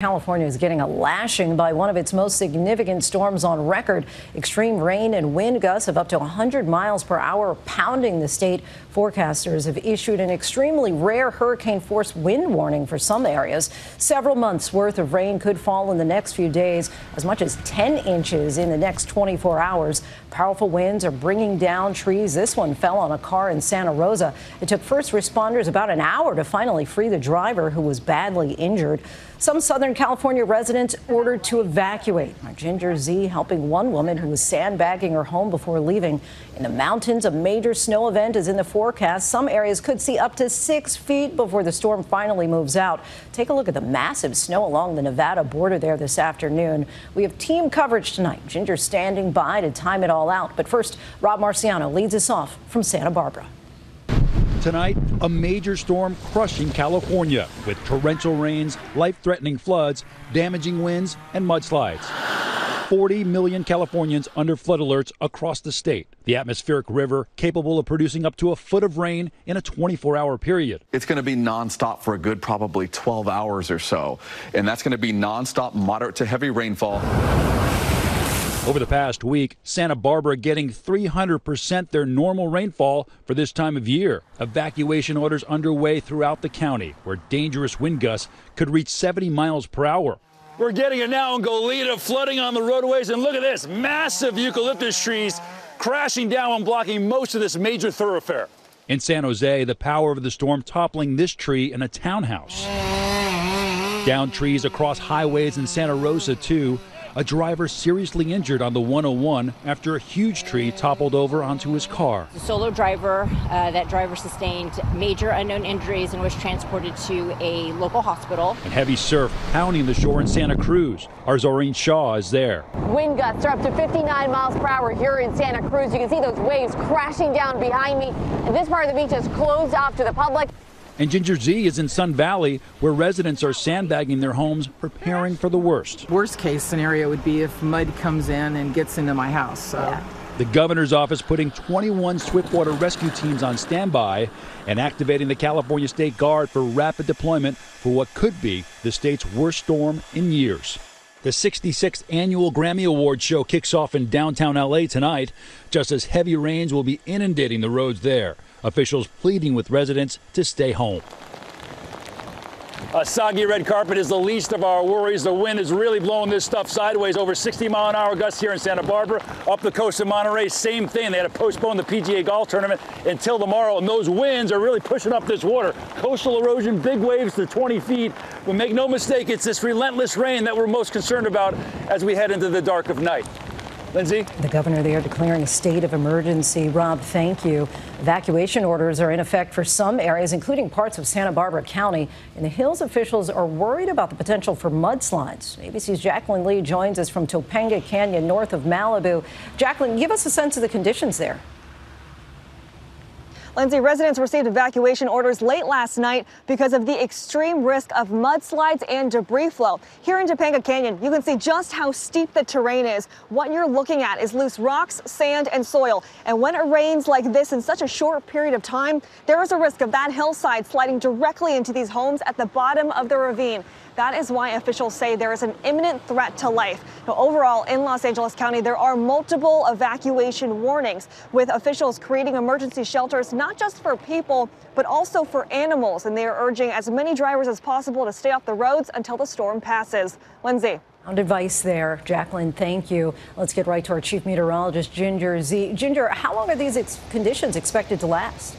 California is getting a lashing by one of its most significant storms on record. Extreme rain and wind gusts of up to 100 miles per hour pounding the state. Forecasters have issued an extremely rare hurricane-force wind warning for some areas. Several months' worth of rain could fall in the next few days, as much as 10 inches in the next 24 hours. Powerful winds are bringing down trees. This one fell on a car in Santa Rosa. It took first responders about an hour to finally free the driver, who was badly injured. Some Southern California residents ordered to evacuate. Our Ginger Z helping one woman who was sandbagging her home before leaving. In the mountains, a major snow event is in the forecast. Some areas could see up to 6 feet before the storm finally moves out. Take a look at the massive snow along the Nevada border there this afternoon. We have team coverage tonight. Ginger standing by to time it all out. But first, Rob Marciano leads us off from Santa Barbara. Tonight, a major storm crushing California with torrential rains, life-threatening floods, damaging winds, and mudslides. 40 million Californians under flood alerts across the state. The atmospheric river capable of producing up to a foot of rain in a 24-hour period. It's going to be nonstop for a good probably 12 hours or so. And that's going to be nonstop moderate to heavy rainfall. Over the past week, Santa Barbara getting 300% their normal rainfall for this time of year. Evacuation orders underway throughout the county, where dangerous wind gusts could reach 70 miles per hour. We're getting it now in Goleta, flooding on the roadways, and look at this, massive eucalyptus trees crashing down and blocking most of this major thoroughfare. In San Jose, the power of the storm toppling this tree in a townhouse. Down trees across highways in Santa Rosa, too. A driver seriously injured on the 101 after a huge tree toppled over onto his car. The solo driver, that driver sustained major unknown injuries and was transported to a local hospital. And heavy surf pounding the shore in Santa Cruz. Our Zoreen Shaw is there. Wind gusts are up to 59 miles per hour here in Santa Cruz. You can see those waves crashing down behind me. And this part of the beach is closed off to the public. And Ginger Z is in Sun Valley, where residents are sandbagging their homes, preparing for the worst. Worst case scenario would be if mud comes in and gets into my house. So. The governor's office putting 21 swiftwater rescue teams on standby and activating the California State Guard for rapid deployment for what could be the state's worst storm in years. The 66th annual Grammy Awards show kicks off in downtown L.A. tonight, just as heavy rains will be inundating the roads there. Officials pleading with residents to stay home. A soggy red carpet is the least of our worries. The wind is really blowing this stuff sideways. Over 60-mile-an-hour gusts here in Santa Barbara. Up the coast of Monterey, same thing. They had to postpone the PGA Golf Tournament until tomorrow, and those winds are really pushing up this water. Coastal erosion, big waves to 20 feet. But make no mistake, it's this relentless rain that we're most concerned about as we head into the dark of night. Lindsay? The governor there declaring a state of emergency. Rob, thank you. Evacuation orders are in effect for some areas, including parts of Santa Barbara County. In the hills, officials are worried about the potential for mudslides. ABC's Jacqueline Lee joins us from Topanga Canyon, north of Malibu. Jacqueline, give us a sense of the conditions there. Lindsay, residents received evacuation orders late last night because of the extreme risk of mudslides and debris flow. Here in Topanga Canyon, you can see just how steep the terrain is. What you're looking at is loose rocks, sand, and soil. And when it rains like this in such a short period of time, there is a risk of that hillside sliding directly into these homes at the bottom of the ravine. That is why officials say there is an imminent threat to life. Now, overall, in Los Angeles County, there are multiple evacuation warnings, with officials creating emergency shelters, not just for people, but also for animals. And they are urging as many drivers as possible to stay off the roads until the storm passes. Lindsay. Sound advice there. Jacqueline, thank you. Let's get right to our chief meteorologist, Ginger Z. Ginger, how long are these conditions expected to last?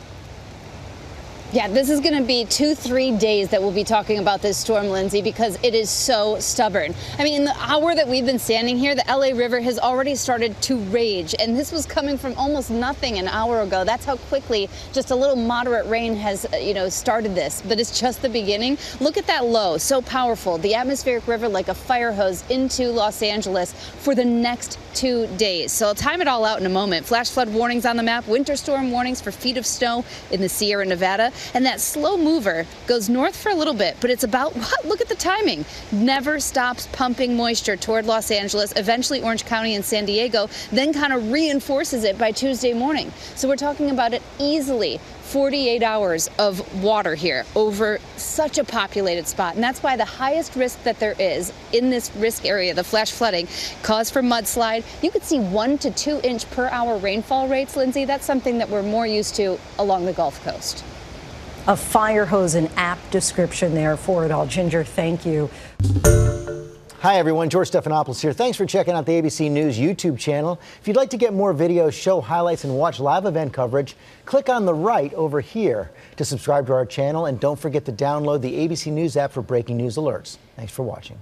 Yeah, this is going to be 2-3 days that we'll be talking about this storm, Lindsay, because it is so stubborn. I mean, in the hour that we've been standing here, the LA River has already started to rage, and this was coming from almost nothing an hour ago. That's how quickly just a little moderate rain has, started this. But it's just the beginning. Look at that low, so powerful. The atmospheric river like a fire hose into Los Angeles for the next 2 days. So I'll time it all out in a moment. Flash flood warnings on the map, winter storm warnings for feet of snow in the Sierra Nevada. And that slow mover goes north for a little bit, but it's about, look at the timing, never stops pumping moisture toward Los Angeles, eventually Orange County and San Diego, then kind of reinforces it by Tuesday morning. So we're talking about it easily 48 hours of water here over such a populated spot. And that's why the highest risk that there is in this risk area, the flash flooding, cause for mudslide. You could see 1 to 2 inch per hour rainfall rates, Lindsay. That's something that we're more used to along the Gulf Coast. A fire hose and apt description there for it all. Ginger, thank you. Hi, everyone. George Stephanopoulos here. Thanks for checking out the ABC News YouTube channel. If you'd like to get more videos, show highlights, and watch live event coverage, click on the right over here to subscribe to our channel. And don't forget to download the ABC News app for breaking news alerts. Thanks for watching.